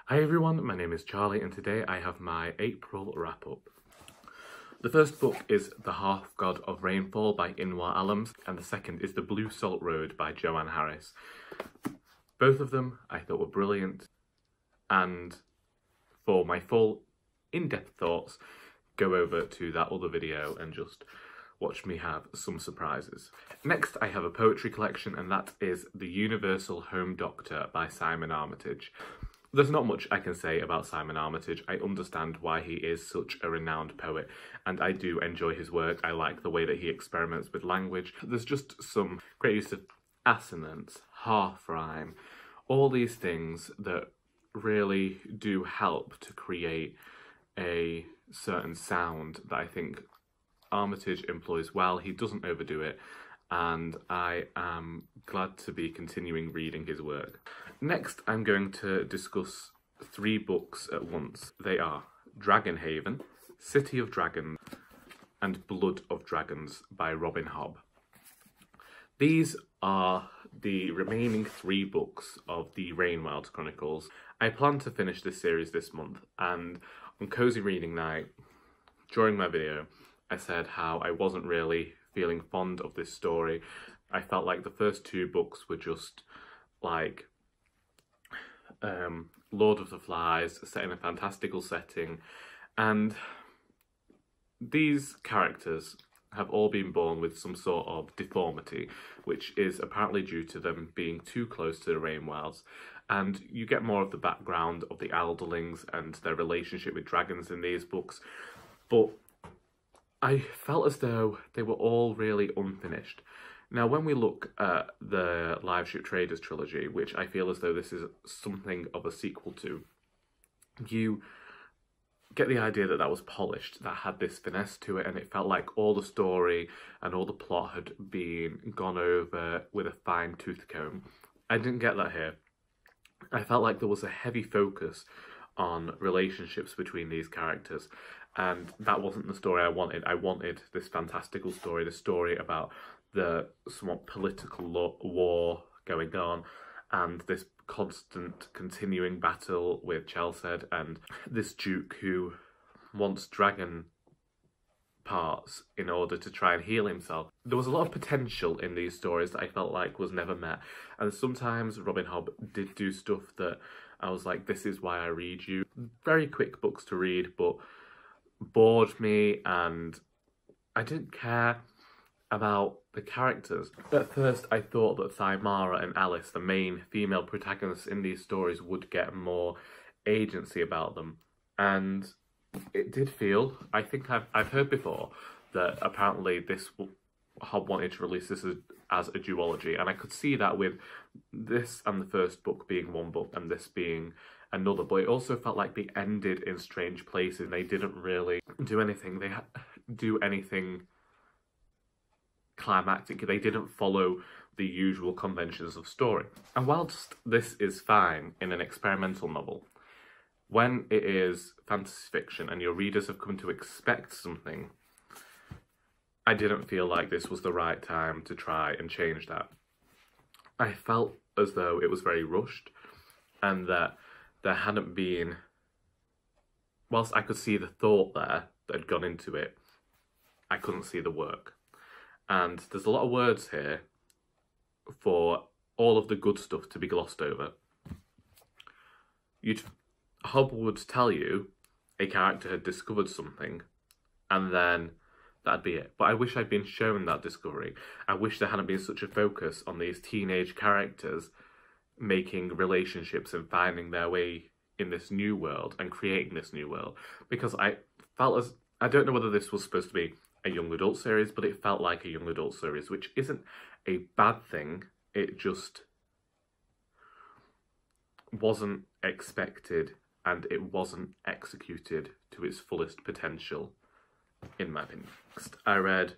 Hi everyone, my name is Charlie and today I have my April wrap-up. The first book is The Half-God of Rainfall by Inua Ellams and the second is The Blue Salt Road by Joanne Harris. Both of them I thought were brilliant, and for my full in-depth thoughts, go over to that other video and just watch me have some surprises. Next I have a poetry collection and that is The Universal Home Doctor by Simon Armitage. There's not much I can say about Simon Armitage. I understand why he is such a renowned poet and I do enjoy his work. I like the way that he experiments with language. There's just some great use of assonance, half rhyme, all these things that really do help to create a certain sound that I think Armitage employs well. He doesn't overdo it and I am glad to be continuing reading his work. Next, I'm going to discuss 3 books at once. They are Dragonhaven, City of Dragons, and Blood of Dragons by Robin Hobb. These are the remaining 3 books of the Rainfall Chronicles. I plan to finish this series this month, and on Cozy Reading Night, during my video, I said how I wasn't really feeling fond of this story. I felt like the first 2 books were just like Lord of the Flies, set in a fantastical setting, and these characters have all been born with some sort of deformity, which is apparently due to them being too close to the Rainwells, and you get more of the background of the Elderlings and their relationship with dragons in these books, but I felt as though they were all really unfinished. Now, when we look at the Live Ship Traders trilogy, which I feel as though this is something of a sequel to, you get the idea that that was polished, that had this finesse to it, and it felt like all the story and all the plot had been gone over with a fine-tooth comb. I didn't get that here. I felt like there was a heavy focus on relationships between these characters, and that wasn't the story I wanted. I wanted this fantastical story, the story about the somewhat political war going on and this constant continuing battle with Chelsea and this duke who wants dragon parts in order to try and heal himself. There was a lot of potential in these stories that I felt like was never met, and sometimes Robin Hobb did do stuff that I was like, this is why I read you. Very quick books to read, but bored me and I didn't care about the characters. At first I thought that Thymara and Alice, the main female protagonists in these stories, would get more agency about them, and it did feel, I think I've heard before that apparently this Hobb wanted to release this as a duology, and I could see that with this and the first book being one book and this being another, but it also felt like they ended in strange places. They didn't really do anything. They do anything climactic. They didn't follow the usual conventions of story. And whilst this is fine in an experimental novel, when it is fantasy fiction and your readers have come to expect something, I didn't feel like this was the right time to try and change that. I felt as though it was very rushed and that there hadn't been, whilst I could see the thought there that had gone into it, I couldn't see the work. And there's a lot of words here for all of the good stuff to be glossed over. Hobb would tell you a character had discovered something and then that'd be it. But I wish I'd been shown that discovery. I wish there hadn't been such a focus on these teenage characters making relationships and finding their way in this new world and creating this new world. Because I felt as, I don't know whether this was supposed to be a young adult series, but it felt like a young adult series, which isn't a bad thing. It just wasn't expected and it wasn't executed to its fullest potential, in my opinion. Next, I read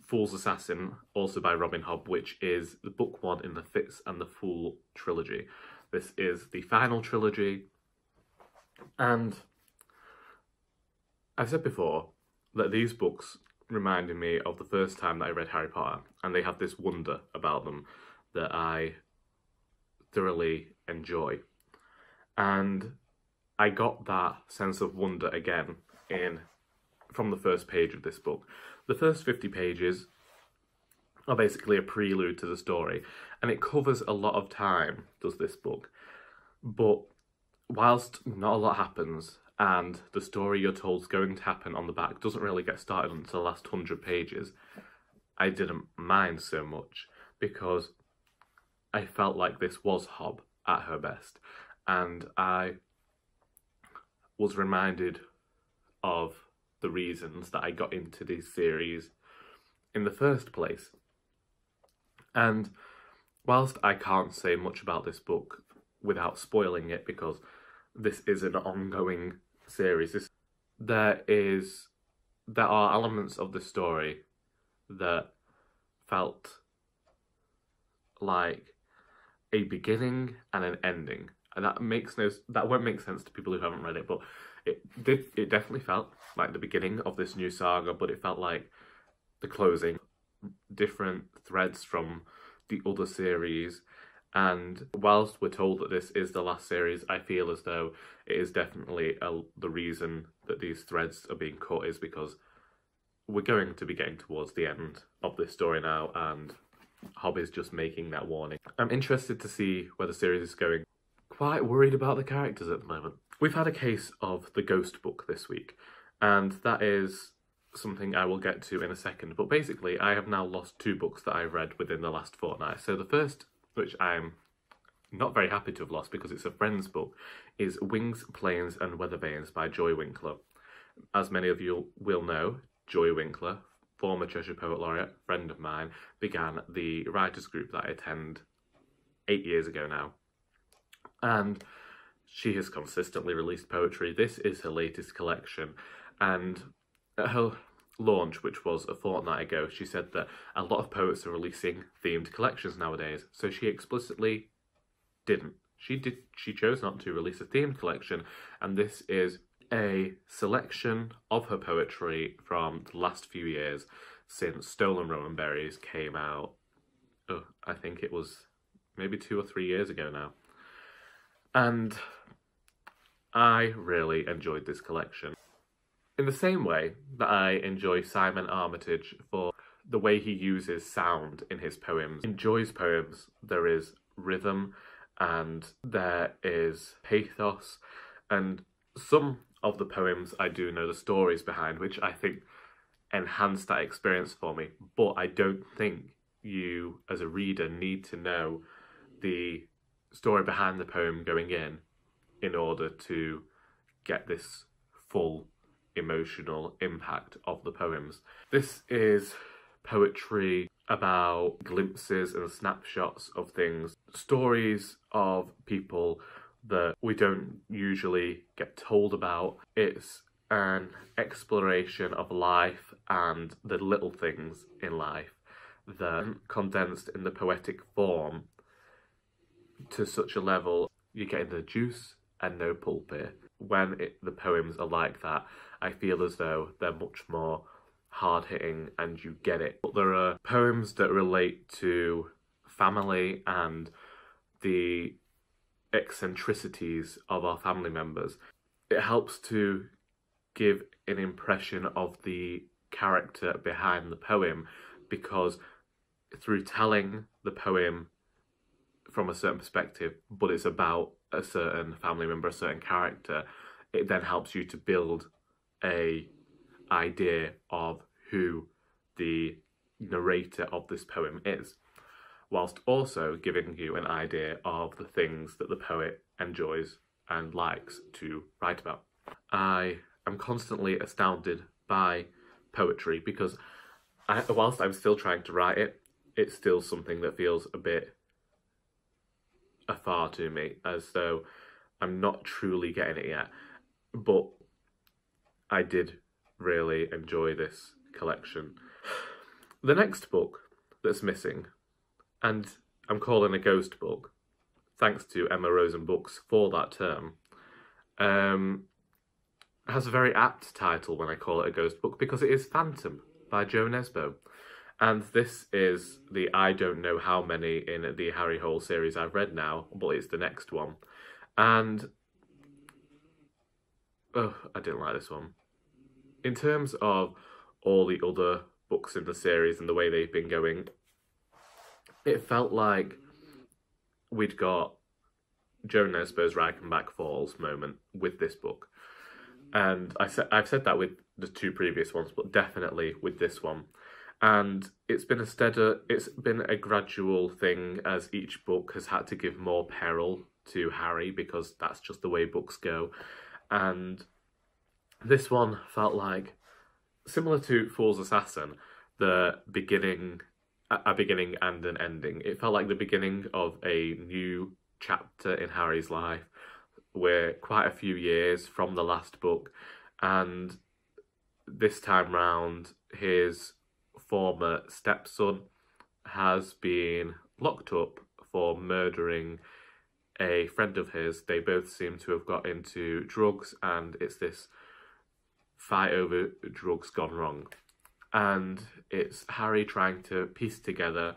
Fool's Assassin, also by Robin Hobb, which is the book 1 in the Fitz and the Fool trilogy. This is the final trilogy, and I've said before that these books reminded me of the first time that I read Harry Potter, and they have this wonder about them that I thoroughly enjoy. And I got that sense of wonder again from the first page of this book. The first 50 pages are basically a prelude to the story, and it covers a lot of time, does this book. But whilst not a lot happens, and the story you're told is going to happen on the back doesn't really get started until the last 100 pages, I didn't mind so much, because I felt like this was Hobb at her best, and I was reminded of the reasons that I got into this series in the first place. And whilst I can't say much about this book without spoiling it, because this is an ongoing series, there are elements of the story that felt like a beginning and an ending, and that won't make sense to people who haven't read it, but it definitely felt like the beginning of this new saga, but it felt like the closing, different threads from the other series. And whilst we're told that this is the last series, I feel as though it is definitely the reason that these threads are being cut is because we're going to be getting towards the end of this story now, and Hobb is just making that warning. I'm interested to see where the series is going. Quite worried about the characters at the moment. We've had a case of the ghost book this week, and that is something I will get to in a second. But basically, I have now lost 2 books that I've read within the last fortnight. So the first, which I'm not very happy to have lost because it's a friend's book, is Wings, Planes and Weather Vanes by Joy Winkler. As many of you will know, Joy Winkler, former Cheshire Poet Laureate, friend of mine, began the writers group that I attend 8 years ago now. And she has consistently released poetry. This is her latest collection, and at her launch, which was a fortnight ago, she said that a lot of poets are releasing themed collections nowadays, so she explicitly didn't. She chose not to release a themed collection, and this is a selection of her poetry from the last few years since Stolen Rowan Berries came out. I think it was maybe 2 or 3 years ago now. And I really enjoyed this collection. In the same way that I enjoy Simon Armitage for the way he uses sound in his poems. In Joy's poems, there is rhythm and there is pathos, and some of the poems I do know the stories behind, which I think enhance that experience for me, but I don't think you as a reader need to know the story behind the poem going in order to get this full emotional impact of the poems. This is poetry about glimpses and snapshots of things, stories of people that we don't usually get told about. It's an exploration of life and the little things in life that are condensed in the poetic form to such a level you're getting the juice and no pulp here. When the poems are like that, I feel as though they're much more hard-hitting and you get it. But there are poems that relate to family and the eccentricities of our family members. It helps to give an impression of the character behind the poem, because through telling the poem from a certain perspective, but it's about a certain family member, a certain character, it then helps you to build a idea of who the narrator of this poem is, whilst also giving you an idea of the things that the poet enjoys and likes to write about. I am constantly astounded by poetry because whilst I'm still trying to write it, it's still something that feels a bit afar to me, as though I'm not truly getting it yet. But I did really enjoy this collection. The next book that's missing, and I'm calling a ghost book, thanks to Emma Rosen Books for that term, has a very apt title when I call it a ghost book, because it is Phantom by Jo Nesbo. And this is the I don't know how many in the Harry Hole series I've read now, but it's the next one. And Oh, I didn't like this one. In terms of all the other books in the series and the way they've been going, it felt like we'd got Jo Nesbo's Reichenbach Falls moment with this book. And I've said that with the two previous ones, but definitely with this one. And it's been a gradual thing as each book has had to give more peril to Harry, because that's just the way books go. And this one felt like, similar to Fool's Assassin, a beginning and an ending. It felt like the beginning of a new chapter in Harry's life. We're quite a few years from the last book, and this time round his former stepson has been locked up for murdering a friend of his. They both seem to have got into drugs, and it's this fight over drugs gone wrong. And it's Harry trying to piece together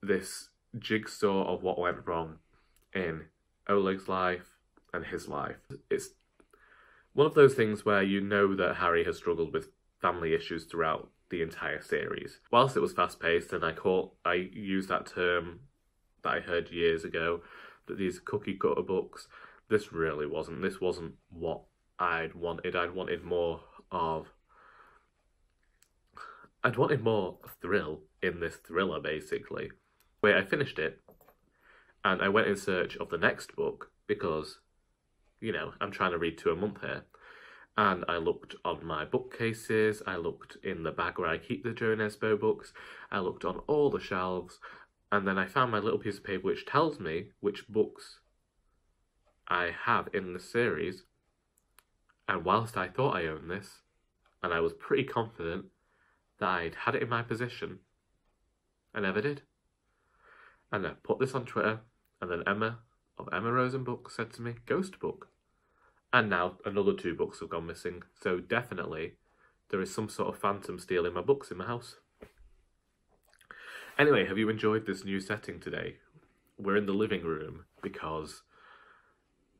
this jigsaw of what went wrong in Oleg's life and his life. It's one of those things where you know that Harry has struggled with family issues throughout the entire series. Whilst it was fast-paced, and I used that term that I heard years ago, that these cookie-cutter books, this really wasn't. This wasn't what I'd wanted. I'd wanted more thrill in this thriller, basically. Where I finished it, and I went in search of the next book, because, you know, I'm trying to read 2 a month here. And I looked on my bookcases, I looked in the bag where I keep the Jo Nesbo books, I looked on all the shelves, and then I found my little piece of paper which tells me which books I have in the series. And whilst I thought I owned this, and I was pretty confident that I'd had it in my possession, I never did. And I put this on Twitter, and then Emma of Emma Rosen Books said to me, "Ghost book." And now another 2 books have gone missing. So definitely there is some sort of phantom stealing my books in my house. Anyway, have you enjoyed this new setting today? We're in the living room because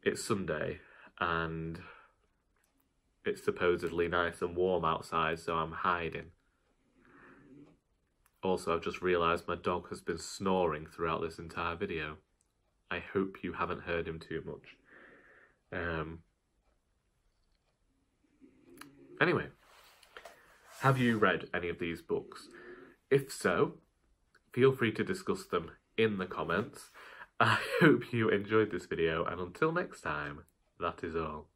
it's Sunday and it's supposedly nice and warm outside, so I'm hiding. Also, I've just realised my dog has been snoring throughout this entire video. I hope you haven't heard him too much. Anyway, have you read any of these books? If so, feel free to discuss them in the comments. I hope you enjoyed this video, and until next time, that is all.